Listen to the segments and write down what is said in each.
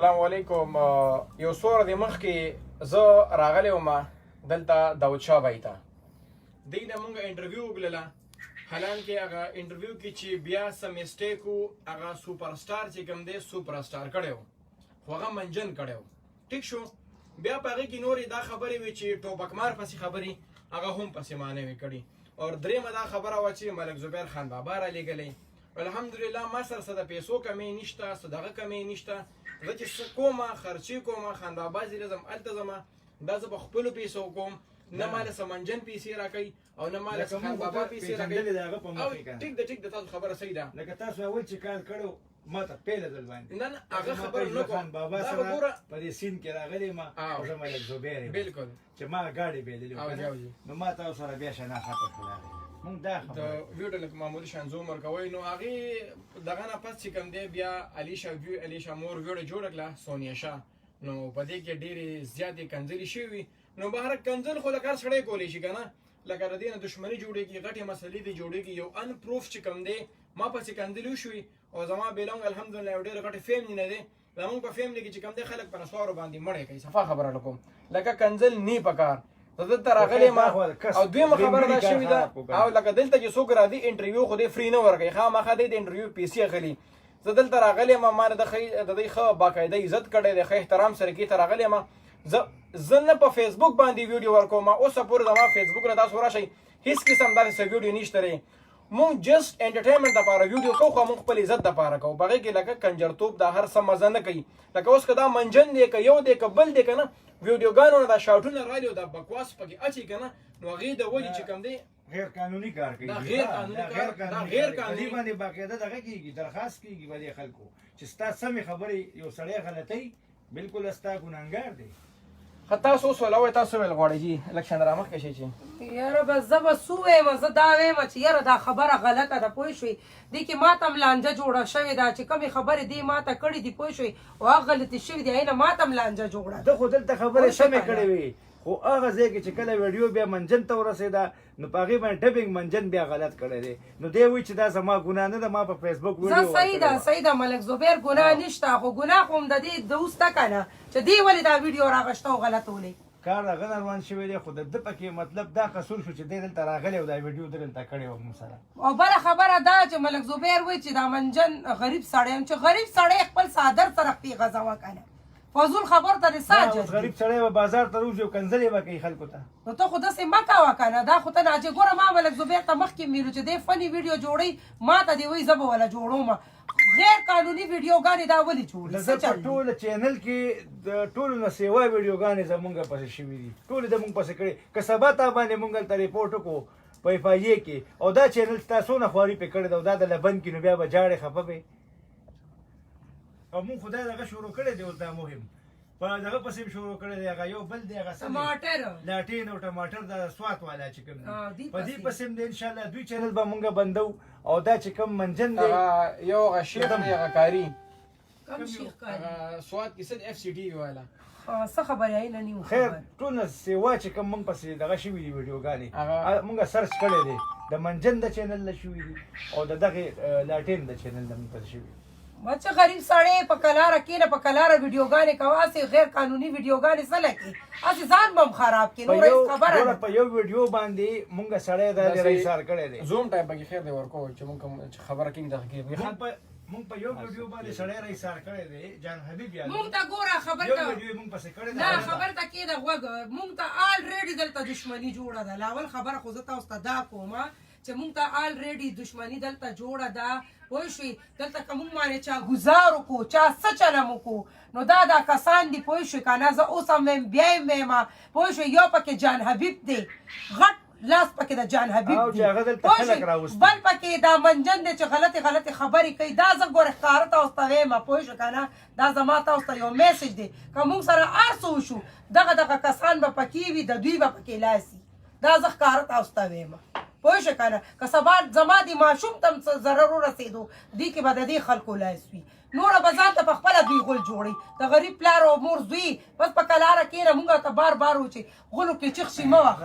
السلام علیکم. یو څو ورځې مخکې زه راغلی وم دلته داود شاه بای ته. دوی نه مونږ انټرویو وکړله، حالانکې هغه انټرویو کې چې بیا څه مسټیک و، هغه سوپر سټار چې کوم دی سوپر سټار کړی و، خو هغه منجن کړی و. ټیک شو. بیا په هغې کې نورې دا خبرې وې چې ټوپکمار پسې خبرې هغه هم پسې معنی وې کړي. او درېیمه دا خبره وه چې ملک زبیر خان بابا رالیږلی. الحمدلله ما سره څه د پیسو کمی نشته، څه دغه کمی نشته. زه چې څه کومه خرچې کومه خان بابا ځیره ځم هلته ځمه، دا زه په خپلو پیسو کوم، نه ماله څه منجن پیسې راکوي او نه ماله څه خان بابا پیسې راکوي. ټیک ده، تاسو خبره صحیح ده. لکه تاسو اول چې کار کړو ما ته پیله ځل باندې نه هغه خبره نه کوم. خان بابا سره په دې سین کې راغلی ما او زه ملک زبیر یم بالکل چې ما ګاډي بیللې نو ما تاسو سره بیا شناخته کړله. مونږ دا د ویډیو لکه معمولي شان زوم ورکوئ. نو هغې دغه نه پس چې کوم دی بیا علیشه مور ویډیو جوړه کړه سونیا شاه. نو په دې کې ډېرې زیاتې کنځلې شوي. نو بهر کنځل خو لکه هر سړی کولی شي که نه، لکه د دې نه دښمني جوړېږي، غټې مسلې دې جوړېږي. یو ان پروف چې کوم دی ما پسې کنځلې وشوي او زما بیلونګ الحمدلله یو ډېر غټې فیملي نه دی. زمونږ په فیملي کې چې کوم دی خلک په نسوارو باندې مړی کوي. صفا خبره لکوم لکه کنځل نه پکار. زه دلته راغلی ما او دویمه خبره دا شوې ده او لکه دلته چې څوک راځي انټرویو خو دی فری نه ورکوي، خامخا دی د انټرویو پیسې اخلي. زه دلته راغلی یم، ما د دوی ښه باقاعده عزت کړی دی، ښه احترام سره کې ته راغلی یم. زه نه په فیسبوک باندې ویډیو ورکوم، اوسه پورې زما فیسبوک نه تاسو راشئ هېڅ قسم داسې څه ویډیو نشته دی. مونږ جسټ انټرټینمنټ دپاره ویډیو کوو، خو مونږ خپل عزت دپاره کوو. په هغې کې لکه کنجرتوب دا هر څه مزه نه کوي. لکه اوس که دا منجن دی که یو دی که بل دی که نه، ویډیوګانو نه دا شاټونه رالي او دا بکواس پکې اچي که نه، نو هغې د ولي چې کوم دی غیر قانوني کار کوي. دا غیر قانوني کار، دا غیر قانوني باندې باقاعده دغه کېږي، درخواست کېږي په دې خلکو چې ستا سمې خبرې یو سړی غلطوي، بالکل ستا ګناهګار دی. تاسو اوس ویل تاسو ویل غواړئ جي الکشن را مخکې شي چې یاره بس زه به څه ووایم، زه دا وایم چې یاره دا خبره غلطه ده، پوه شوې. دې کې ما ته هم لانجه جوړه شوې ده چې کومې خبرې دې ما ته کړي دي، پوه شوې، او هغه غلطې شوې دي، هینه ما ته هم لانجه جوړه ده. ده خو دلته خبرې سمې کړې وي، خو هغه ځای کې چې کله ویډیو بیا منجن ته ورسېده نو په هغې باندې ډبینګ منجن بیا غلط کړی دی. نو دی وایي چې دا زما ګناه نه ده، ما په فیسبوک ویډیو زه صحیح ده ملک زبیر ګناه نشته، خو ګناه خو هم د دې دوسته که نه چې دې ولې دا ویډیو راغشته او غلطولی کار هغه روان شوی دی. خو د ده پکې مطلب دا قصور شو چې دی دلته راغلی او دا ویډیو ده دلته کړې وه موږ سره. او بله خبره دا چې ملک زبیر وایي چې دا منجن غریب سړی یم، چې غریب سړی خپل څادر سره پې غځوه که نه، فضول خبر ته دې څه جد غریب سړی به بازار ته روځي او کنځلې به کوي خلکو ته. نو ته خو داسې مه کوه که نه، دا خو ته نه چې ګوره ما ملک زبیر ته مخکې ویلو چې دې فني ویډیو جوړوي، ما ته دې وایي زه به وله جوړوم. غیر قانوني ویډیوګانې دا ولې جوړي؟ د په ټول چینل کې د ټولو نه سیوا ویډیوګانې زمونږ پسې شوي دي، ټولې زمونږ پسې کړي. که سبا تا باندې مونږ هلته ریپورټ وکړو په اف آی اې کې او دا چینل ستا څونه خواري پې کړې ده او دا د لبند کې نو بیا به جاړې خفه به او مونږ خو دا دغه شروع کړی دی. اوس دا مهم په دغه پسې هم شروع کړی دی، هغه یو بل دی هغه ټماټر لاټین او ټماټر د سوات والا چې کوم دی په دې پسې هم دی. انشاءالله دوی چینل به مونږ بندو او دا چې کوم منجن دی یو هغه شیخ دی هغه کاري کم شیخ کاري سوات کې څه اف سی ټي وي والا څه خبرې اینه نیم خیر ټول سیوا چې کوم مونږ پسې دغه شوي دي ویډیوګانې مونږ سرچ کړی دی، د منجن د چینل نه شوي دي او د دغې لاټین د چینل نه مونږ پسې شوي. بچه غریب سړی په کلاره کېنه، په کلاره ویډیوګانې کوه، هسې غیر قانوني ویډیوګانې څه لکې، هسې ځان به هم خراب کړي. نور هېڅ خبره نه. په یو ویډیو باندې مونږ سړی دا ایثار کړی دی. زوم ټایپ پکې خیر دی ورکو چې مونږ خبره کېږي دغه کې مونږ په یو ویډیو باندې سړی ایثار کړی دی جان حبیب یاد مونږ ته ګوره خبر یو ته ویډیو مونږ پسې کړی نه خبر ته کېده غوږ مونږ ته آلریډي دلته دښمني جوړه ده. لاول خبره خو زه تاسو ته دا کوم چې مونږ ته آلریډي دښمني دلته جوړه ده، پوه شوې. دلته که مونږ باندې چا ګزار وکړو، چا څه چلم وکړو، نو دا کسان دي، پوه شوې که نه. زه اوس هم ویم بیا یې ویم، پوه شوې. یو پکې جان حبیب دی، غټ لاس پکې د جان حبیب دی، بل پکې دا منجن دی چې غلطې خبرې کوي. دا زه ګوره ښکاره تاسو ته ویم، پوه شو که نه. دا زما تاسو ته یو میسج دی، که مونږ سره هر څه وشو دغه کسان به پکې وي، د دوی به پکې لاس وي. دا زه ښکاره تاسو ته ویم، پوه شو که نه. که سبا زما د ماشوم ته هم ضرر ورسېدو دې کې به د دې خلکو لاس وي. نوره به ځان ته په خپله دوی غول جوړوي د غریب پلار او مور زوی بس په کلاره کښېنه مونږ ته بار بار و چې غلو کې چیخ شي مه وهه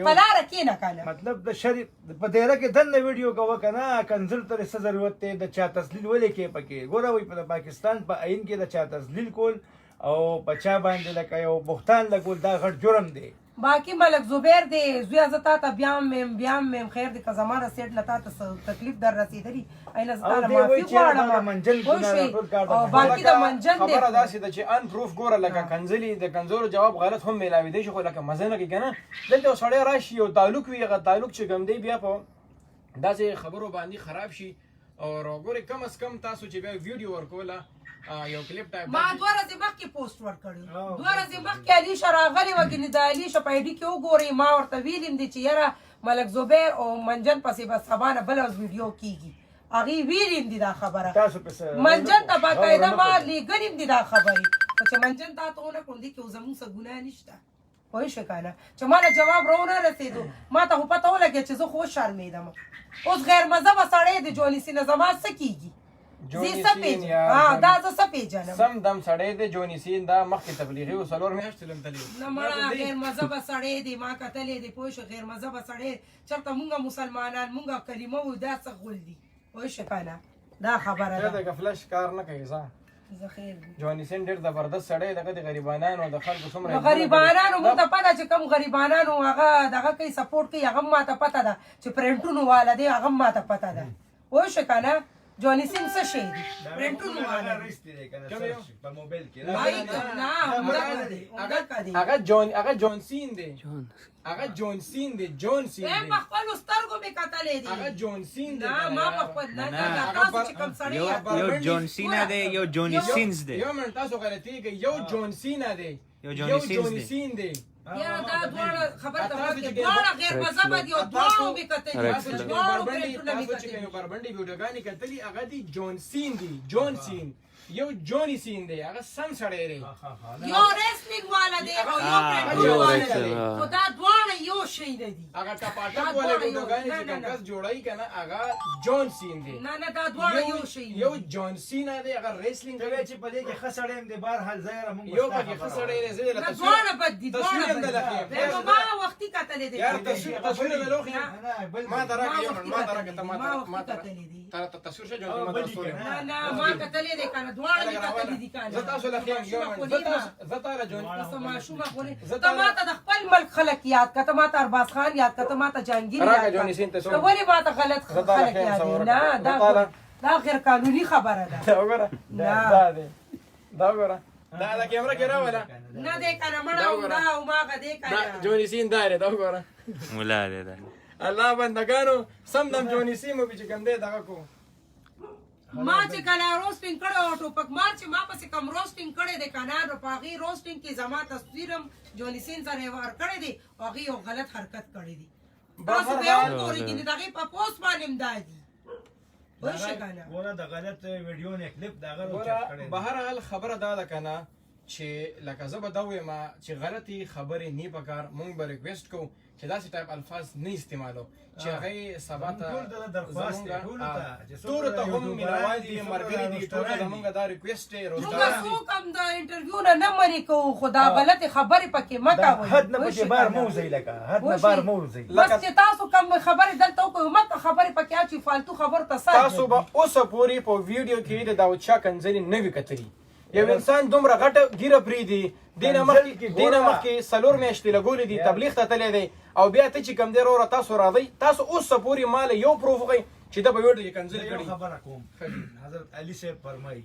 په لاره کښېنه کنه مطلب د شریف په دیره کې دننه ویډیو کوه که نه کنزل ته څه ضرورت دی د چا تسلیل ولې کې پکې ګوره وایي په پاکستان په آئین کې د چا تسلیل کول او په چا باندې لکه یو بهتان لګول دا غټ جرم دی باقی ملک زبیر دی زویا زه تا ته بیام میم خیر دی که زما د سیټ له تا ته تکلیف در رسېدلي اینه زه تاله معافي غواړم او باقي د منجن دی خبره داسې ده چې ان پروف ګوره لکه کنځلي د کنځلو جواب غلط هم میلاوېدی شي خو لکه مزه نه کوي که نه دلته یو سړی راشي یو تعلق وي هغه تعلق چې کوم دی بیا په داسې خبرو باندې خراب شي او ګورې کم از کم تاسو چې بیا ویډیو ورکوله یو کلیپ ټایپ ما 2 ورځې مخکې پوسټ ورکړی 2 ورځې مخکې علیشه راغلې وه ګنې د علیشه په آی ډي کې وګورئ ما ورته ویلیم دي چې یاره ملک زبیر او منجن پسې به سبا نه بله ورځ ویډیو کېږي هغې ویلیم دي دا خبره منجن ته باقاعده ما لیږلیم دي دا خبرې خو چې منجن تا ته ونه کړو دې کې زموږ څه ګناه نشته پوه شوې که نه چې ما له جواب راونه رسېدو ما ته خو پته ولګېد چې زه خو وشرمېدم اوس غیر مذهبه سړی د جوني سینه زما څه کېږي دا زه څه پیژنم سم دم سړی دی جوني سین دا مخکې تبلیغي و 4 میاشتې لم تللی نه مړه غیر مذهبه سړی دی ما کتلی دی پوه شو غیر مذهبه سړی چېرته مونږ مسلمانان مونږ کلمه وو دا څه غول دي پوه شو که نه دا خبره ده د غفلش کار نه کوي ځه زه خیر جوني سین ډېر زبردست سړی دغه د غریبانانو د خلکو څومره غریبانانو مونږ ته پته چې کوم غریبانانو هغه دغه کوي سپورټ کوي هغه هم ما ته پته ده چې پرنټونو والا دی هغه هم ما ته پته ده پوه شو که نه جوني سین څه شی دی پرنټونو والا په موبایل کې هغه جون سین دی هغه جون سین دی جون سین دی په خپلو سترګو مې کتلی دی هغه جون سین دی نه ما په خپل نه تاسو چې کوم سړی یو جون سینا دی یو جوني سینز دی یو منټ تاسو غلطیږئ یو جون سینا دی یو جوني سین دی یا دا دواړه خبر ته ورکړي دواړه غیر مذهبه دي او دواړو مې کتلي دواړو پرنټونه مې کتلي بربنډي ویډیوګانې کتلي هغه دی جون سین دی جون سین یو جوني سین دی هغه سم سړی دی یو ریسلینګ والا دی او یو پرنټونه والا دی خو دا دواړه یو شی نه دي هغه ټپاټپ والا ویډیوګانې چې کوم کس جوړوي که نه هغه جون سین دی نه دا دواړه یو شی یو جون سینا دی هغه ریسلینګ کوي چې په دې کې ښه سړی هم دی بهرحال زه یاره مونږ یو پکې ښه سړی دی زه نه دواړه بد دي دواړه بد دي ما وختي کتلی دی یار تصویر د لوخي ما دراګه یو ما دراګه ته ما کتلی دي تا تصویر شه جوړ ما تصویر نه ما کتلی دی کنه دواړه مې کتلی دي کنه زه تاسو له خیال یو زه تاسو جون تاسو ماشومه خوري ته ما ته د خپل ملک خلک یاد کته ما ته ارباز خان یاد کته ما ته جهانگیر یاد کته ولی ما ته غلط خلک یاد نه دا غیر قانوني خبره ده دا وګوره دا وګوره دا د کیمرا کې راولا نه دې کنه مړه دا او ما غدې کنه جوني سین داره دا وګوره مولا دی دا الله بندگانو سم دم جوني سین مو چې کوم دی دا کو ما چې کله روسټینګ کړو ټوپک مار چې ما پسې کوم روسټینګ کړی دی کنه نو په هغې روسټینګ کې زما تصویرم جوني سین سره یې ور کړی دی او هغې یو غلط حرکت کړی دی تاسو بیا وګورئ چې د هغې په پوسټ باندې هم دا دي پوه شئ که نه ګوره د غلط ویډیو نه کلیپ د هغه راوچت کړی دی بهرحال خبره دا ده که نه چې لکه زه به دا ووایم چې غلطې خبرې نه پکار مونږ به ریکویسټ کوو چې داسې ټایپ الفاظ نه استعمالو چې هغې سبا ته ټولو ته هم مینوال دي ملګري دي ټولو ته زمونږ دا ریکویسټ دی موږ څوک هم د انټرویو نه منې کوو خو دا غلطې خبرې پکې مه کوئ حد نه پکې بار مه وځئ لکه حد نه بار مه وځئ بس چې تاسو کوم خبرې دلته وکړئ مه خبرې پکې اچوئ فالتو خبرو ته سر تاسو به اوسه پورې په ویډیو کې د داود شاه کنځلې نه وي کتلي یو انسان دومره غټه ګیره پرېږدي دې نه مخکې 4 میاشتې لګولې دي تبلیغ ته تللی دی او بیا ته چې کوم دی وروره تاسو راځئ تاسو اوسه پورې ماله یو پروف وښئ چې دا په ویډیو کې کنځلې کړي خبره کوم حضرت علي صاحب فرمایي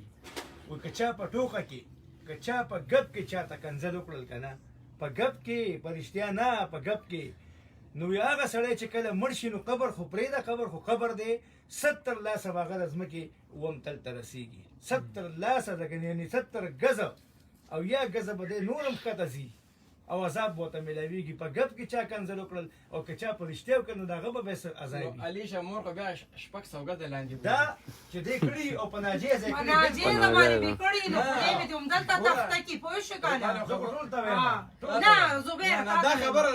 وایي که چا په ټوکه کې که چا په ګپ کې چاته کنځل وکړل که نه په ګپ کې په رښتیا نه په ګپ کې نو هغه سړی چې کله مړ شي نو قبر خو پرېږده قبر خو قبر دی 70 لاسه به هغه د ځمکې اوم تل ته رسېږي 70 لاسه یعنې 70 ګزه او یا ګزه به دی نور هم ښکته ځي او عذاب به ورته میلاویږي په ګپ کې چا کنځل وکړل او که چا په رښتیا وکړل نو د هغه به بیا عذاب وي علیشه مور خو بیا 600 ګزه لاندې دا چې دی کړي او په ناجیز یې کړي ناجیز باندې بي کړي نو خدای مې دې همدلته تخته کې پوه شو که نه نه زبیر دا خبره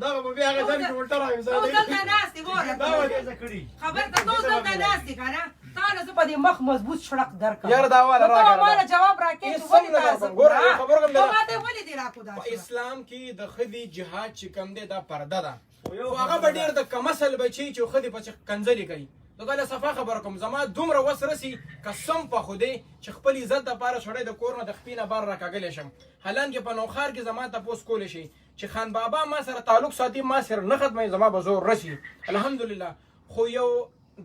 دا به بیا هغه ځان کې الټا راوځي او دلته ناستې ګوره دا وجه کړي خبر ته تو دلته ناستې که نه تا نه زه په دې مخ مضبوط شړق درکړم یار دا واله نو ته ماله جواب راکړې چې ولې تاسو ګوره یو خبر کوم ته ماته ولې دې راکو دا په اسلام کې د خدي جهاد چې کم دی دا پرده ده خو هغه به ډېر د کمسل بچي چې خدي په کنځلې کوي نو دا له صفا خبره کوم زما دومره وس رسي قسم په خدای چې خپل عزت دپاره سړی د کور نه د خپې نه بار راکاږلی شم حالانکې په نوخار کې زما تپوس کولی شي چې خان بابا ما سره تعلق ساتي ما سره نه ختموي زما به زور رسي الحمدلله خو یو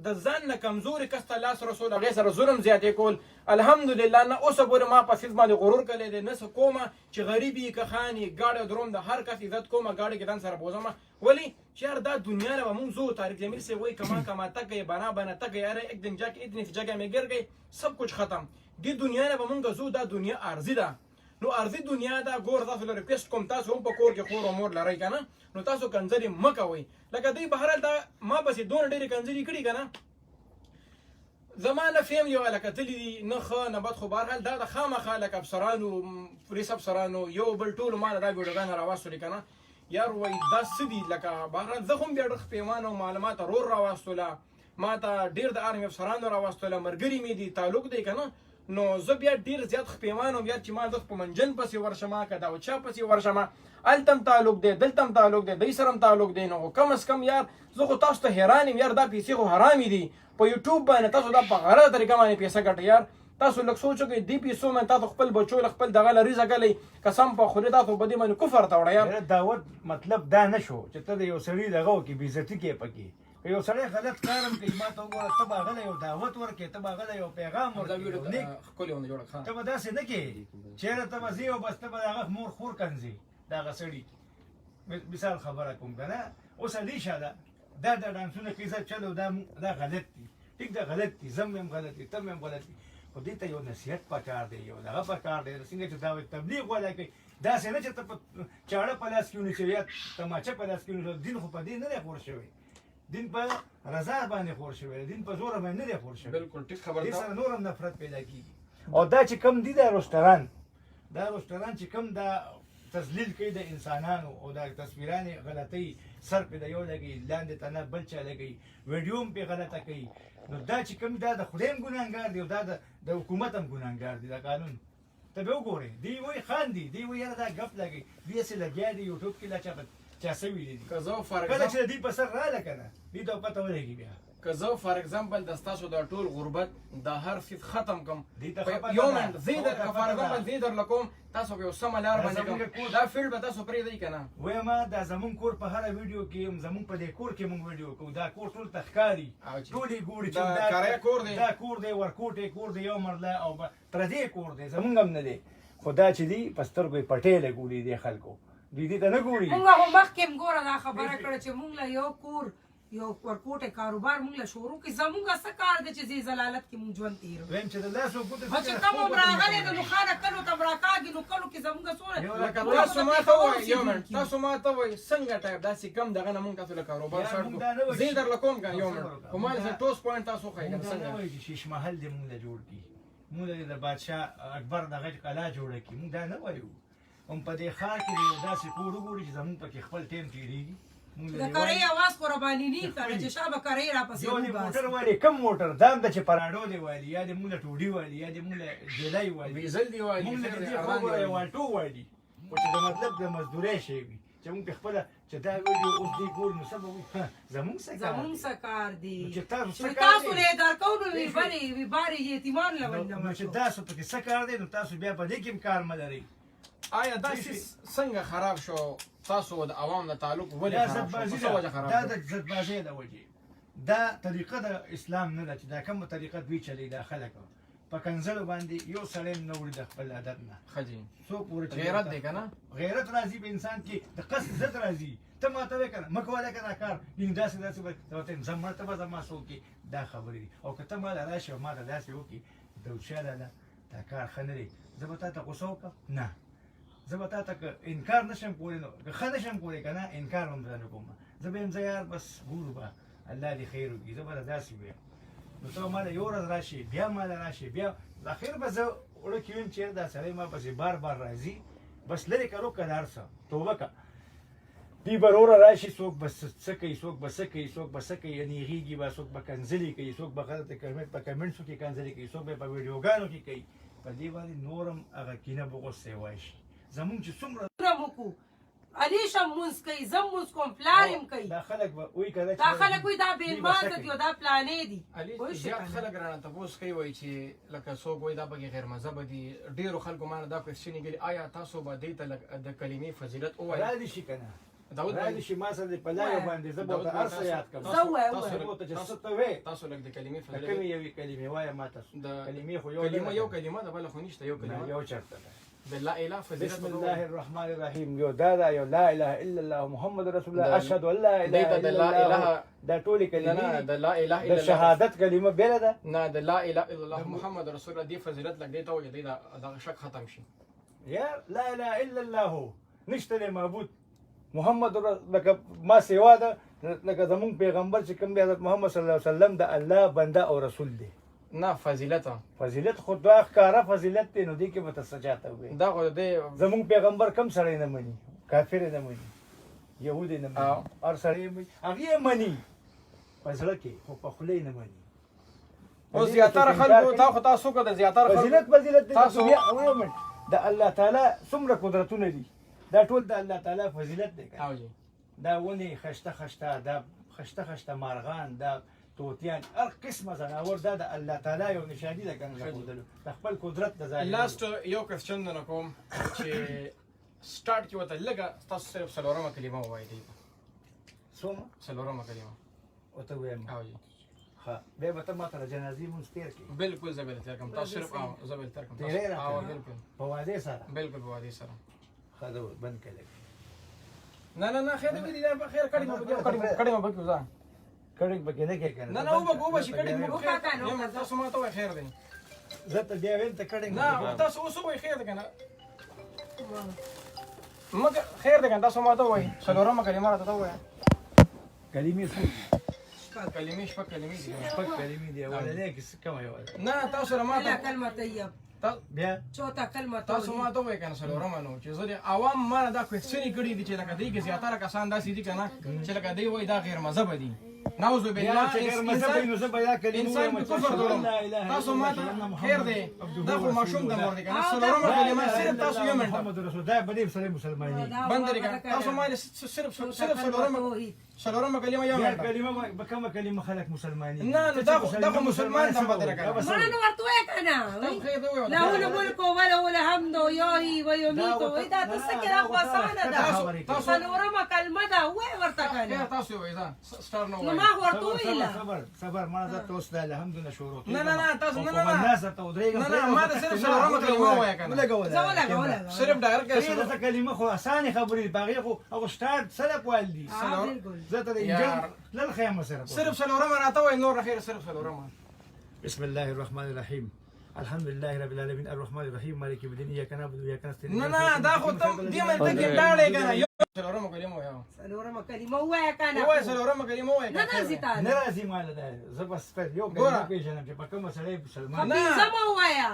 د ځان نه کمزوري کس ته لاس رسول هغې سره ظلم زیاتې کول الحمدلله نه اوسه پورې ما په څیز باندې غرور کړی دی نه څه کومه چې غریب یي که خان یي ګاډی دروم د هر کس عزت کومه ګاډی کې ځان سره بوځمه ولې چې یار دا دنیا نه به مونږ زو طارق جمیل سے وہی کما کماتا گئے بنا بناتا گئے ارے ایک دن جا کے اتنی جگہ میں گر گئے سب کچھ ختم دی دنیا نه به مونږ زو دا دنیا عارضی ده نو ارضی دنیا دا ګور تاسو له ریکوست کوم تاسو هم په کور کې خور او مور لرئ کنه نو تاسو کنځلې مه کوئ لکه دوی بهرحال دا ما پسې دونه ډېرې کنځلې کړي کنه زما نه فیملي والا کتلي دي نه ښه نه بد خو بهرحال دا د خامخا لکه افسرانو پولیس افسرانو یو بل ټولو ما نه دا ویډیوګانې راواستلې کنه یار وایي دا څه دي لکه بهرحال زه هم بیا ډېر پیمان او معلومات رور راواستله ما ته ډېر د آرمي افسرانو راواستله ملګري مې دي تعلق دی کنه نو زه بیا ډېر زیات خپېمان وم یار چې ما زه په منجن پسې ورشمه که دا چا پسې ورشمه هلته هم تعلق دی دلته هم تعلق دی دوی سره هم تعلق دی نو کم از کم یار زه خو تاسو ته حیران یم یار دا پیسې خو حرامې دي په یوټیوب باندې تاسو دا په غلطه طریقه باندې پیسه ګټئ یار تاسو لږ سوچ وکړئ دې پیسو باندې تاسو خپل بچو له خپل دغه له رزق ګلی قسم په خدای تاسو په دې باندې کفر ته وړئ یار دعوت مطلب دا نه شو چې ته د یو سړي دغه وکړې بېعزتي کې پکې که یو سړی غلط کار هم کوي ما ته وګوره ته به هغه یو دعوت ورکړې ته به هغه یو پیغام ورکړې ته به داسې نه کوې چېرې ته به ځې او بس ته به د هغه مور خور کنځې د هغه سړي مثال خبره کوم که نه اوس علیشه ده دا ډانسونه کوي زه چلو دا غلط دي ټیک ده غلط دي زه هم غلط دي ته هم غلط دي خو دې ته یو نصیحت پکار دی یو دغه پکار دی څنګه چې دا تبلیغ ولا کوي داسې نه چې ته په چاړه په لاس کې ونیسې یا تماچه په لاس کې ونیسې دین خو په دې نه دی خور شوی دین په رضا باندې خور شوی دین په زور باندې نه دی خور شوی بالکل ټیک خبر ده سره نور هم نفرت پیدا کیږي او دا چې کم دي دا رستوران چې کم دا تذلیل کوي د انسانانو او دا تصویرانې غلطۍ سر پې د یو لګي لاندې ته نه بل چا لګوي ویډیو هم پې غلطه کوي نو دا چې کوم دا د خدای هم ګناهګار دی او دا د حکومت هم ګناهګار دی دا قانون ته به وګورئ دوی وایي خاندي دوی وایي یاره دا ګپ لګوي دوی هسې لګیا دي یوټیوب کې لا چا څه ویلي دي کله چې د دوی په سر راغله که نه دوی ته پته ولګي بیا که زه فار ایگزامپل د ستاسو د ټول غربت د هر څیز ختم کم یو منټ زه در فار ایگزامپل زه درله کوم تاسو په یو سمه لار باندې کوم دا فیلډ به تاسو پرېږدئ که نه وایم دا زمونږ کور په هره ویډیو کې زمونږ په دې کور کې مونږ ویډیو کوو دا کور ټول ته ښکاري ټولې ګوري چې دا کور دی ورکوټی کور دی یو مرله او پردی کور دی زمونږ هم نه دی خو دا چې دي په سترګو یې پټې لګولي دي خلکو دوی دې ته نه ګوري مونږ خو مخکې هم ګوره دا خبره کړه چې مونږ له یو کور یو ورکوټه کاروبار مونږ له شروع کې زمونږ څه کار دی چې زی زلالت کې مونږ ژوند تېرو ویم چې د لاس وګوتې چې کوم هم راغلی د نو خانه کلو ته راکاږي نو کلو کې زمونږ څونه لکه تاسو ما ته وایئ یو منټ تاسو ما ته وایئ څنګه ټایپ داسې کم دغه نه مونږ تاسو له کاروبار سټ کړو زه یې درله کوم که یو منټ خو ما له ټوس پوینټ تاسو وښایئ که څنګه وایي چې شیش محل دې مونږ له جوړ کړي مونږ د بادشاه اکبر دغه کلا جوړه کړي مونږ دا نه وایو هم په دې ښار کې یو داسې کور وګوري چې زمونږ پکې خپل ټیم تېرېږي د کرۍ اواز خو رباني نه کنه چې شابه کرۍ راپسې یو دې موټر والي کم موټر دا هم ده چې پراډو دی والي یا دې مونږ له ټوډي والي یا دې مونږ له جیلای والي ویزل دی والي مونږ له دې خو والټو والي خو چې د مطلب د مزدورۍ شی وي چې مونږ په خپله چې دا ویډیو اوس دې ګورو نو سبا زمونږ څه کار دی چې تاسو له درکو نو وی باري یتیمان لول نو چې تاسو پکې څه کار دی نو تاسو بیا په دې کې هم کار مه لرئ آیا دا څنګه خراب شو تاسو د عوام د تعلق ولې خراب شو څه وجه خراب دا د ضدبازۍ د وجې دا طریقه د اسلام نه ده چې دا کومه طریقه دوی چلی دا خلک په کنځلو باندې یو سړی نه وړي د خپل عادت نه ښه جي څوک غیرت دی که نه غیرت راځي په انسان کې د قصد ضد راځي ته ما ته وایې که نه مه کوه که دا کار یعنې داسې به ته ورته یم زه مړ ته به زما څه وکړي دا خبرې دي او که ته ما له راشې او ما ته داسې وکړي دوچا لاله دا کار ښه نه دی زه به تا ته غوسه وکړم نه زه به تا ته که انکار نشم کولی نو که ښه نشم کولی که نه انکار هم زه نه کوم زه به یم زه یار بس ګورو به الله دې خیر وکړي زه به له داسې ویم نو ته ما له یو ورځ راشې بیا ما له راشې بیا اخر به زه وړه کې ویم چېرې دا سړی ما پسې بار بار راځي بس لرې کړو که د هر څه توبه که دی به وروره راشي څوک به څه کوي څوک به څه کوي څوک به څه کوي نیغېږي به څوک به کنځلې کوي څوک به خلک په کمنټسو کې کنځلې کوي څوک به په ویډیوګانو کې کوي په دې باندې نورم هغه کینه بغض سیوای شي زمونږ چې څومره وکړو علي شم مونځ کوي زم مونځ کوم پلار یې کوي دا خلک به وایي که دا خلک وایي دا بېلمانځه دي او دا پلانې دي علي زیات خلک رانه تپوس کوي وایي چې لکه څوک وایي دا پکې غیر مذهبه دي ډېرو خلکو ما نه دا کوېسچن کړي آیا تاسو به دې ته د کلمې فضیلت ووایئ را دي شي که نه داود را دي شي ما سره دې په لایو باندې زه به ورته هر څه یاد کړم زه ووایم زه به ورته چې څه ته وایې تاسو لږ د کلمې د فضیلت کومې یوې کلمې وایه ما ته د کلمې خو یو کلمه یو کلمه ده بله خو نشته یو کلمه یو چېرته ده د لا اله فضیلت بسم الله الرحمن الرحیم یو دا دا یو لا اله الا الله محمد رسول الله اشهد ان لا اله الا الله دا ټولې نه کلمې د لا اله د الا الله شهادت کلمه بیله ده نه د لا اله الا الله محمد رسول الله دی فضیلت لګ دی ته وایي دی دا شک ختم شي یا لا اله الا الله نشته دی معبود محمد لکه ما سیوا ده لکه زمونږ پیغمبر چې کوم دی حضرت محمد صلی الله علیه وسلم د الله بنده او رسول دی نه فضیلت فضیلت خو دا ښکاره فضیلت دی نو دې کې به ته څه چاته ووایې دا خو دی زمونږ پیغمبر کم سړی نه مني کافر یې نه مني یهود یې نه مني هر سړی یې مني هغې یې مني په زړه کې خو په خوله یې نه مني او زیاتره خلکو تا خو تاسو که د زیاتره فضیلت دی تاسو د الله تعالی څومره قدرتونه دي دا ټول د الله تعالی فضیلت دی او جی دا ونې خشته خشته دا خشته خشته مارغان دا توتیان هر قسمه ځناور دا د الله تعالی یو نشاني ده کنه ښودلو د خپل قدرت د ځای لاست یو کوېسچن درنه کوم چې سټارټ کې ورته لږه تاسو صرف څلورمه کلمه ووایئ دی ته څومره څلورمه کلمه ورته ووایم او جی ښه بیا به ته ما ته د جنازې مونځ تېر کړې بالکل زه به تیر کوم تاسو صرف او زه به تیر کوم تیرې راته او بالکل په واضح سره بالکل په وادي سره ښه ده بند کړی نه خیر دې دی خیر کړي مو به ځه کړی به کې نه کې کنه نه وبه شي کړي مو خیر تاسو ما ته وای خیر دی زه ته بیا ویم ته کړی نه تاسو اوس وای خیر دی کنه مګر خیر دی کنه تاسو ما ته وای څلورمه کلمه راته وای کلمې څو کلمې شپږ کلمې دي شپږ کلمې دي اولنۍ کې څه کومه یو نه تاسو را ما ته کلمه طیب بیا چوتha کلمه تاسو ما ته وای کنه څلورمه نو چې زه عوام ما دا کوېسچن کړي دي چې لکه دی کې زیاتره کسان داسې دي کنه چې لکه دی وای دا غیر مذهب دي نعوذ بالله انسان په کفر جوړم تاسو ما ته خیر دی دا خو ماشوم د مور دی کنه څلورمه کلمه صرف تاسو یو منټ محمد رسول الله بلې سره مسلمانۍ بند لري کنه تاسو ما صرف څلورمه کلمه یو منټ کلمه بکمه کلمه خلک مسلمانۍ نه دا خو مسلمان نه بدل کنه ما ورته وای کنه لا ولا ملك ولا حمد يحيي ويميت واذا تسكر اخواسانه ده څلورمه کلمه ده وای ورته کنه تاسو وای ځه ستار نو ما ورته ویل صبر ما زه تاسو د الحمدلله شروع نه تاسو نه الناس ته ودرېږم نه ما د صرف څلورمه کلمه وای کنه ولا صرف ډایرکټ څه کلمه خو اسانه خبرې باغې خو او سٹارټ سره کول دي زه ته انجن لل خیمه سره صرف څلورمه راته وای نور خیر صرف څلورمه بسم الله الرحمن الرحیم الحمد لله رب العالمين الرحمن الرحيم مالك يوم الدين اياك نعبد واياك نستعين نه دا خو ته دې ملته کې ډاړې کنه یو څلورمه کلمه وای څلورمه کلمه وای کنه وای څلورمه کلمه وای نه زیتا ناراضي مال ده زه بس پر یو کلمه پیژنم چې په کومه سره مسلمان نه زما وایا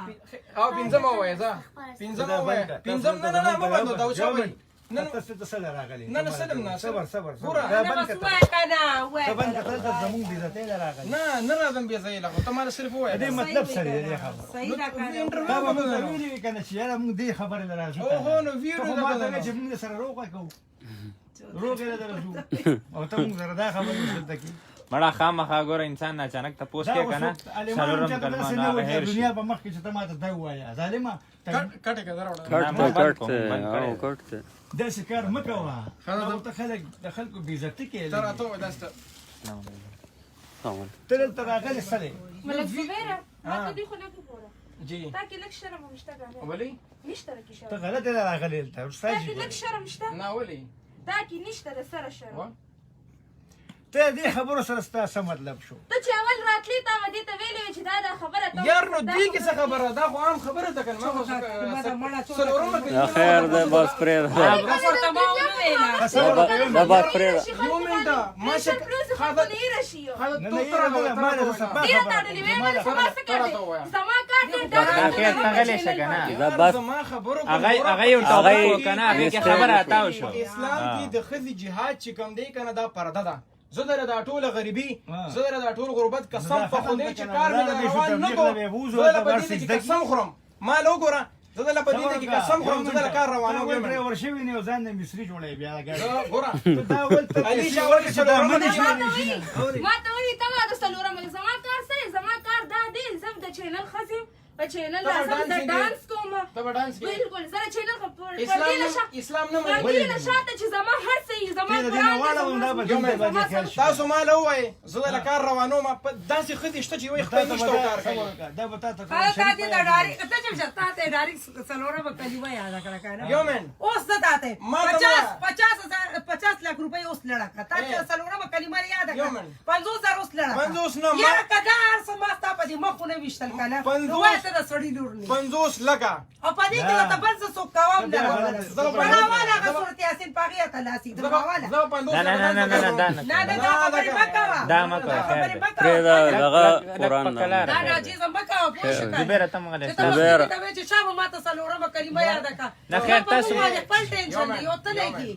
او پنځمه وای ځه پنځمه وای پنځم نه ما باندې دا وچا وای نه تاسو ته سره راغلی نه سلم نه صبر ګوره نه بس وای کنه وای طبعا کته زمون دي زته راغلی نه راځم بیا ځای له ته ما صرف وای دې مطلب سره دې خبره صحیح را کنه دا به موږ ویلې کنه چې یاره موږ دې خبره لراځو او هو نو ویډیو دا کنه چې موږ سره روغه کوو روغه لراځو او ته موږ سره دا خبره وشته کی مړه خامخا ګوره انسان اچانک تپوس کې کنه څلورم کلمه نه هر شي دنیا په مخ کې چې ته ماته دا وایا ظالما کټه کې دراوړه کټ دا شکار مکوه خلک ته خلک د خلکو بې عزتي کوي تر اته داسته تل راغلی سره ملک زبیره ما ته دی خو نه ګوره جی تا کې لک شرم مشته غواړي ولی نشته کې شرم ته غلط راغلی ته تا کې استاد لک شرم شته نه ولی تا کې نشته د سره شرم ته دې خبرو سره ستاسو مطلب شو ته چې اول راتلی تا مدې ته ویلې چې دا خبره ته یار نو دې کې څه خبره دا خو عام خبره ده کنه ما څلورمه کلمه خیر ده بس پرې ده دا بس پرې ده یو منټه ما شک خاطر نه راشي نه نه ما نه سپا خبره سما خیر تغلی شه کنه دا بس زما خبرو هغه یو ټاپک وکنه هغه کې خبره اتاو شو اسلام کې د ښځې جهاد چې کوم دی کنه دا پرده ده زه در دا ټوله غریبي زه در دا ټول غربت قسم په خدای چې کار مې در روان نه کوم زه له په دې کې قسم خورم ما له وګوره زه له په دې کې قسم خورم زه له کار روانه یم ډرایور شوی نه ځان نه مصری جوړي بیا زه ګوره دا ول ته علي شاور چې دا ما ته وایي ته ما د څلورم زما کار څه زما کار دا دی زه د چینل خزم په چینل لازم د ډانس کوم ته به ډانس کوې بالکل سره چینل اسلام نه مني مني نه شاته چې زما هر څه زما دې نه واړه دا به جمله باندې خیال شي تاسو ما له وای زه له کار روانو ما په داسې خدي شته چې وای خپل نشته کار کوي دا به تاسو تا دې دا ډاری کته چې شتا ته ډاری څلوره کلمه یاد کړه کنه یومن اوس دته ما ته 50 لک روپۍ اوس لړه تا چې څلوره کلمه یاد کړه یومن. 50000 اوس لړه 50 نه یا کدار سماستا په دې مخونه وشتل کنه 50 نو وایته د سړی لور نه 50 لکه او په دې کې ته بل څه څوک کوم نه زه په راواله هغه صورت یاسین پاغه ته لاسي د راواله زه 50 نه نه دا خبرې مکوا دا مکوا خبرې پرې دا دغه قرآن دا نه راځي زم مکوا پوښ کړه زبیره ته مغله زبیره. ته چې شابه ماته څلورمه کلمه یاد کړه نه خیر تاسو خپل ټینشن دی او ته لګي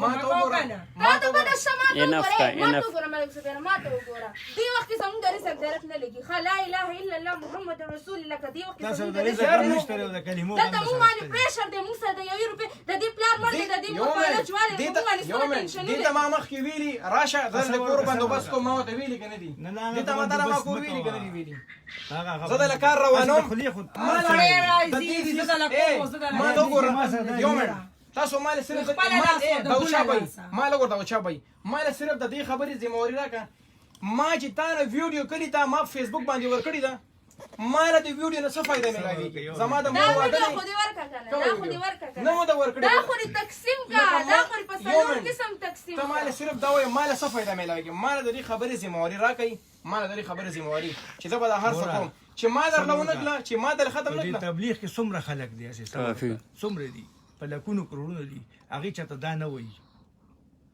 ما ته وګوره ما ته په شمال Enough وګوره کا, ما enough. ته وګوره ملک زبیر ما ته وګوره دی وخت کې زموږ درې سره درک نه لګي خلا اله الا الله محمد رسول الله کدی وخت تاسو زموږ د درې دې سره نشته د کلمو دلته مونږ باندې پریشر دی مونږ سره د 1 روپے د دې پلان مرته د دې په کالج والے مونږ باندې څه ټینشن دې ته ما مخ کې ویلي راشه د کور بندوبست کوم ما ته ویلي کنه دي دې ته ما ته ما کور ویلي کنه دي ویلي زه د کار روانم ما لړې راځي زه د لکو زه د ما ته وګوره یومن تاسو مال صرف ما دا چابای ما له ورته چابای ما له صرف د دې خبرې ذمہواری راکا ما چې تا نه ویډیو کړی تا ما فیسبوک باندې ور کړی دا ما له دې ویډیو نه څه فائدہ ملایي زما د دا مور واده ویډیو خو دې ورکړه دا خو دې ورکړه نه مو دا ور کړی دا خو دې تقسیم کا دا خو په څلور قسم تقسیم ته مال صرف دا وای مال څه فائدہ ملایي ما له دې خبرې ذمہواری راکای ما له دې خبرې ذمہواری چې زه به دا هر څه کوم چې ما درلونه کړه چې ما در ختم نه د کړه تبلیغ کې څومره خلک دي اساسا کافي. څومره دي په لکونو کروڑونو دي هغه چاته دا نه وایي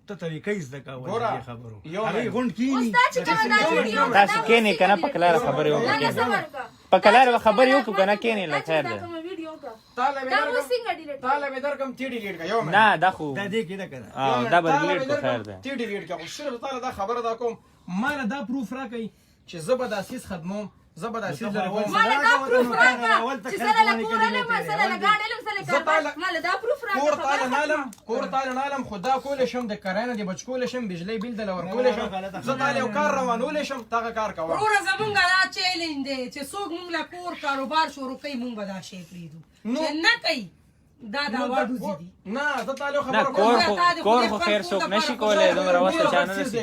ته طریقې زده کاوه دې خبرو هغه غونډ کینی استاد چې کوم دا ویډیو تاسو کینې کنه په کلار خبرې نه نه وکړئ صبر کا په کلار خبرې وکړو کنه کینې لا خیر دا ده کوم ویډیو کا تعالی دا به مو څنګه ډیلیټ تعالی به درکم تی ډیلیټ کا یو نه دا خو دا دې کې دا کنه او دا به ډیلیټ کو خیر ده تی ډیلیټ کا خو صرف تعالی دا خبره دا کوم ما له دا پروف راکای چې زبر د اساس خدموم زبر د اساس لرم مال دا پروف راکا چې سره لا کورنه ما سره لا ګاډلم سره کار مال دا پروف کور راکا تعالی نالم کور تعالی نالم خدا کول شم د کرانه دی بچ کول شم بجلی بیل د لور کول شم زه تعالی او کار روانول شم تاګه کار کوم ورور زمونږ دا چیلنج دی چې څوک مونږ لا کور کاروبار شروع کوي مونږ به دا شی پریدو چې نه کوي دا واډو دي نه زه تعالی نه کور خو خیر څوک نشي کولای دومره واسطه چانه نشي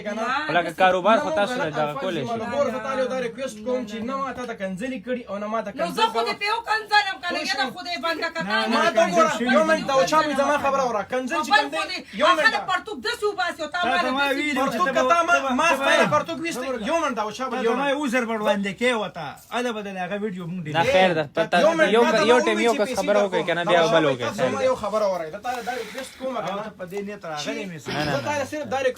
ولکه کاروبار خو تاسو نه دا کولای شي کور زه تعالی دا ریکوست کوم چې نه ما ته کنځلي کړي او نه ما ته نو زه خو دې پیو کنځلم کنه یا دا خو دې بنده کتا ما ته ګوره یو من دا چا می زما خبره ورا کنځل چې کوم دی یو من خلک پرتوک د سو باسي او تا ما ویډیو پرتوک کتا ما سپای پرتوک وست یو من دا چا به یو ما اوزر بړوان کې وتا اله بدل هغه ویډیو مونږ دی نه خیر ده پتا یو ټیم یو کس خبره وکړي کنه بیا بل وکړي یو خبره وره دا تعالی دا ریکوست کوم په دې نیت راغلی مې زه تعالی صرف دا